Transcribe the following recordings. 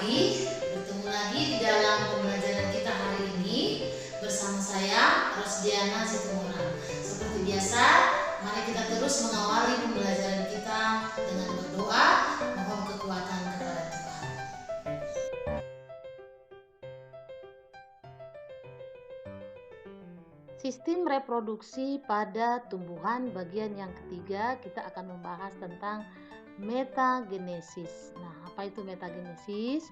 pagi, bertemu lagi di dalam pembelajaran kita hari ini bersama saya Rosdiana Situmorang. Seperti biasa, mari kita terus mengawali pembelajaran kita dengan berdoa, mohon kekuatan kepada Tuhan. Sistem reproduksi pada tumbuhan bagian yang ketiga, kita akan membahas tentang metagenesis. Nah, apa itu metagenesis?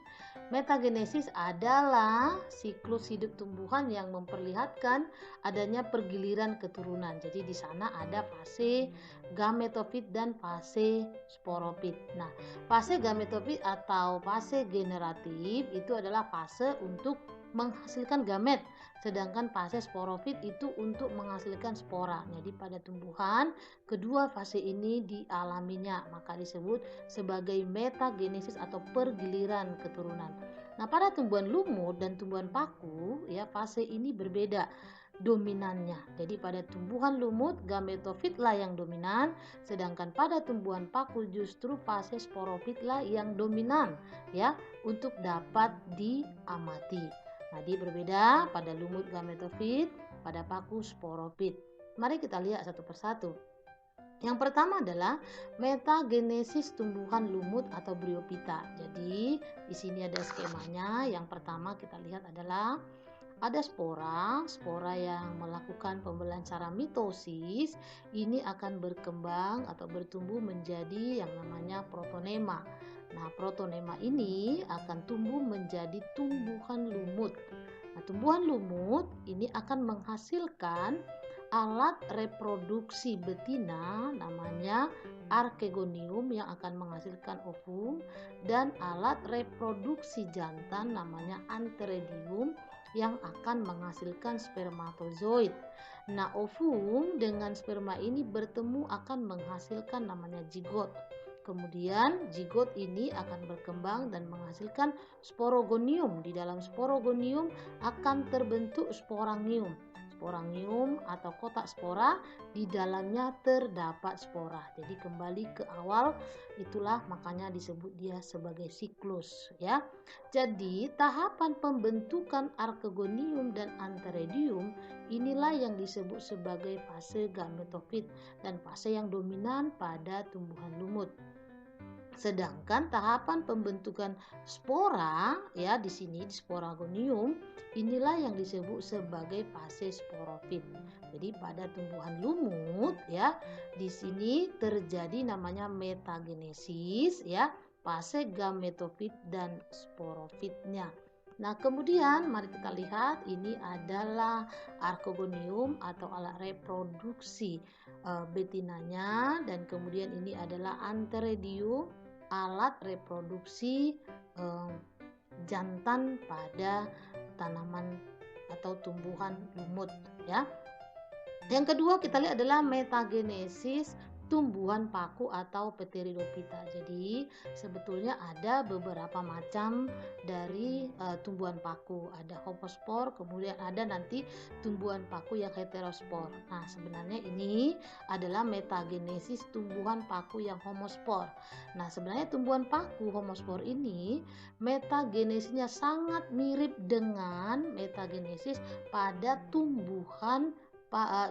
Metagenesis adalah siklus hidup tumbuhan yang memperlihatkan adanya pergiliran keturunan. Jadi di sana ada fase gametofit dan fase sporofit. Nah, fase gametofit atau fase generatif itu adalah fase untuk menghasilkan gamet, sedangkan fase sporofit itu untuk menghasilkan spora. Jadi pada tumbuhan kedua fase ini dialaminya, maka disebut sebagai metagenesis atau pergiliran keturunan. Nah, pada tumbuhan lumut dan tumbuhan paku ya fase ini berbeda dominannya. Jadi pada tumbuhan lumut gametofit lah yang dominan, sedangkan pada tumbuhan paku justru fase sporofit lah yang dominan ya untuk dapat diamati. Jadi berbeda pada lumut gametofit, pada paku sporofit. Mari kita lihat satu persatu. Yang pertama adalah metagenesis tumbuhan lumut atau bryophyta. Jadi di sini ada skemanya. Yang pertama kita lihat adalah ada spora yang melakukan pembelahan secara mitosis. Ini akan berkembang atau bertumbuh menjadi yang namanya protonema. Nah, protonema ini akan tumbuh menjadi tumbuhan lumut. Nah, tumbuhan lumut ini akan menghasilkan alat reproduksi betina namanya archegonium yang akan menghasilkan ovum, dan alat reproduksi jantan namanya antheridium yang akan menghasilkan spermatozoid. Nah, ovum dengan sperma ini bertemu akan menghasilkan namanya zigot. Kemudian zigot ini akan berkembang dan menghasilkan sporogonium. Di dalam sporogonium akan terbentuk sporangium. Sporangium atau kotak spora, di dalamnya terdapat spora. Jadi kembali ke awal, itulah makanya disebut dia sebagai siklus ya. Jadi tahapan pembentukan archegonium dan antheridium inilah yang disebut sebagai fase gametofit dan fase yang dominan pada tumbuhan lumut. Sedangkan tahapan pembentukan spora ya di sini di sporagonium inilah yang disebut sebagai fase sporofit. Jadi pada tumbuhan lumut ya di sini terjadi namanya metagenesis ya, fase gametofit dan sporofitnya. Nah, kemudian mari kita lihat ini adalah archegonium atau alat reproduksi betinanya, dan kemudian ini adalah antheridium, alat reproduksi jantan pada tanaman atau tumbuhan lumut ya. Yang kedua kita lihat adalah metagenesis tumbuhan paku atau Pteridophyta. Jadi sebetulnya ada beberapa macam dari tumbuhan paku. Ada homospor, kemudian ada nanti tumbuhan paku yang heterospor. Nah, sebenarnya ini adalah metagenesis tumbuhan paku yang homospor. Nah, sebenarnya tumbuhan paku homospor ini metagenesisnya sangat mirip dengan metagenesis pada tumbuhan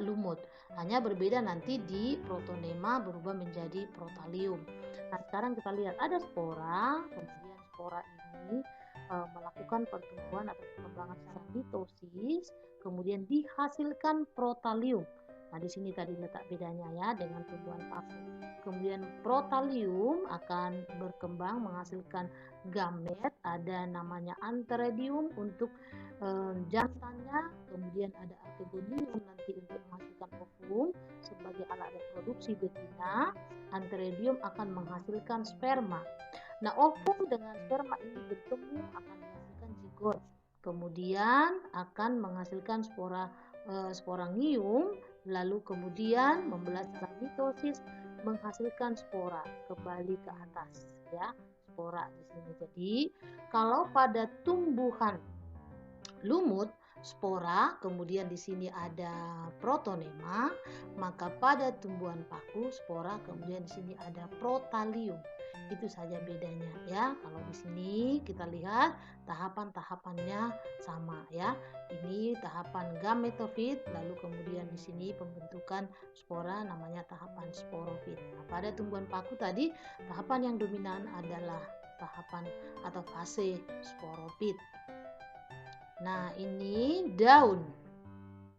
lumut. Hanya berbeda nanti di protonema berubah menjadi protalium. Nah, sekarang kita lihat ada spora, kemudian spora ini melakukan pertumbuhan atau perkembangan secara mitosis, kemudian dihasilkan protalium. Nah, di sini tadi letak bedanya ya dengan tumbuhan paku. Kemudian protalium akan berkembang menghasilkan gamet, ada namanya antheridium untuk jantannya, kemudian ada archegonium nanti untuk menghasilkan ovum sebagai alat reproduksi betina. Antheridium akan menghasilkan sperma. Nah, ovum dengan sperma ini bertemu akan menghasilkan zigot. Kemudian akan menghasilkan sporangium, lalu kemudian membelah secara mitosis menghasilkan spora, kembali ke atas ya, spora di sini. Jadi kalau pada tumbuhan lumut spora, kemudian di sini ada protonema, maka pada tumbuhan paku spora, kemudian di sini ada protalium. Itu saja bedanya ya. Kalau di sini kita lihat tahapan-tahapannya sama ya. Ini tahapan gametofit, lalu kemudian di sini pembentukan spora namanya tahapan sporofit. Nah, pada tumbuhan paku tadi tahapan yang dominan adalah tahapan atau fase sporofit. Nah, ini daun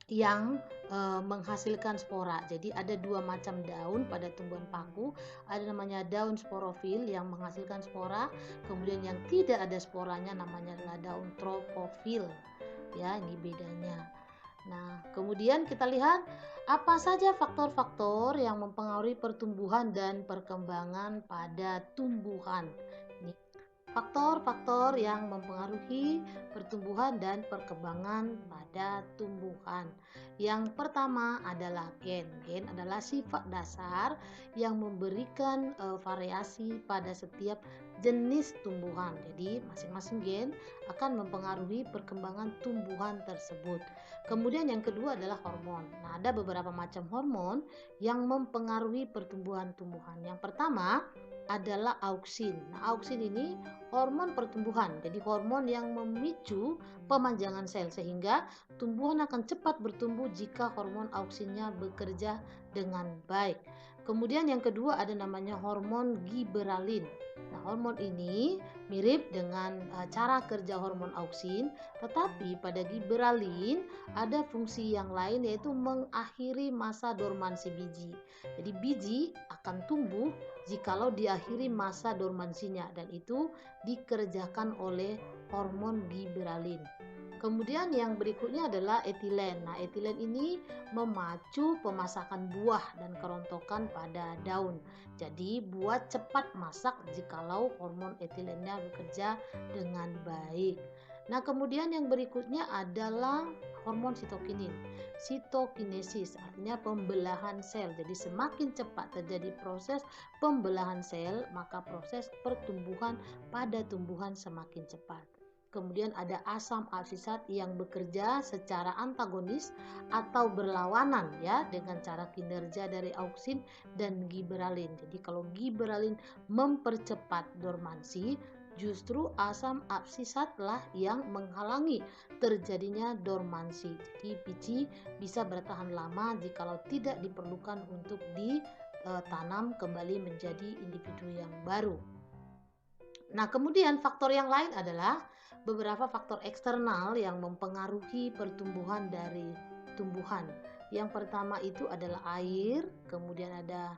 yang menghasilkan spora. Jadi ada dua macam daun pada tumbuhan paku. Ada namanya daun sporofil yang menghasilkan spora. Kemudian yang tidak ada sporanya namanya adalah daun tropofil. Ya, ini bedanya. Nah, kemudian kita lihat apa saja faktor-faktor yang mempengaruhi pertumbuhan dan perkembangan pada tumbuhan. Faktor-faktor yang mempengaruhi pertumbuhan dan perkembangan pada tumbuhan. Yang pertama adalah gen. Gen adalah sifat dasar yang memberikan variasi pada setiap jenis tumbuhan. Jadi, masing-masing gen akan mempengaruhi perkembangan tumbuhan tersebut. Kemudian yang kedua adalah hormon. Nah, ada beberapa macam hormon yang mempengaruhi pertumbuhan tumbuhan. Yang pertama adalah auksin. Nah, auksin ini hormon pertumbuhan. Jadi hormon yang memicu pemanjangan sel sehingga tumbuhan akan cepat bertumbuh jika hormon auksinnya bekerja dengan baik. Kemudian yang kedua ada namanya hormon giberalin. Nah, hormon ini mirip dengan cara kerja hormon auksin, tetapi pada giberalin ada fungsi yang lain yaitu mengakhiri masa dormansi biji. Jadi biji akan tumbuh jikalau diakhiri masa dormansinya dan itu dikerjakan oleh hormon giberalin. Kemudian yang berikutnya adalah etilen. Nah, etilen ini memacu pemasakan buah dan kerontokan pada daun. Jadi, buah cepat masak jikalau hormon etilennya bekerja dengan baik. Nah, kemudian yang berikutnya adalah hormon sitokinin. Sitokinesis artinya pembelahan sel. Jadi, semakin cepat terjadi proses pembelahan sel, maka proses pertumbuhan pada tumbuhan semakin cepat. Kemudian ada asam absisat yang bekerja secara antagonis atau berlawanan ya dengan cara kinerja dari auksin dan giberalin. Jadi kalau giberalin mempercepat dormansi, justru asam absisatlah yang menghalangi terjadinya dormansi. Jadi biji bisa bertahan lama jikalau tidak diperlukan untuk ditanam kembali menjadi individu yang baru. Nah, kemudian faktor yang lain adalah beberapa faktor eksternal yang mempengaruhi pertumbuhan dari tumbuhan. Yang pertama itu adalah air, kemudian ada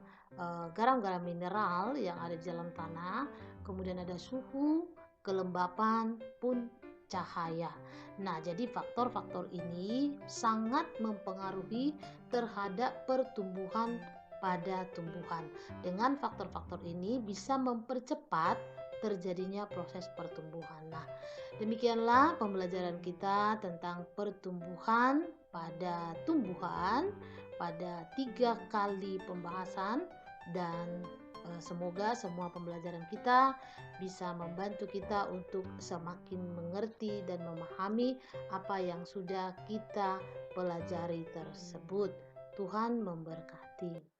garam-garam mineral yang ada di dalam tanah, kemudian ada suhu, kelembapan, pun cahaya. Nah, jadi faktor-faktor ini sangat mempengaruhi terhadap pertumbuhan pada tumbuhan. Dengan faktor-faktor ini bisa mempercepat terjadinya proses pertumbuhan. Nah, demikianlah pembelajaran kita tentang pertumbuhan pada tumbuhan pada 3 kali pembahasan dan semoga semua pembelajaran kita bisa membantu kita untuk semakin mengerti dan memahami apa yang sudah kita pelajari tersebut. Tuhan memberkati.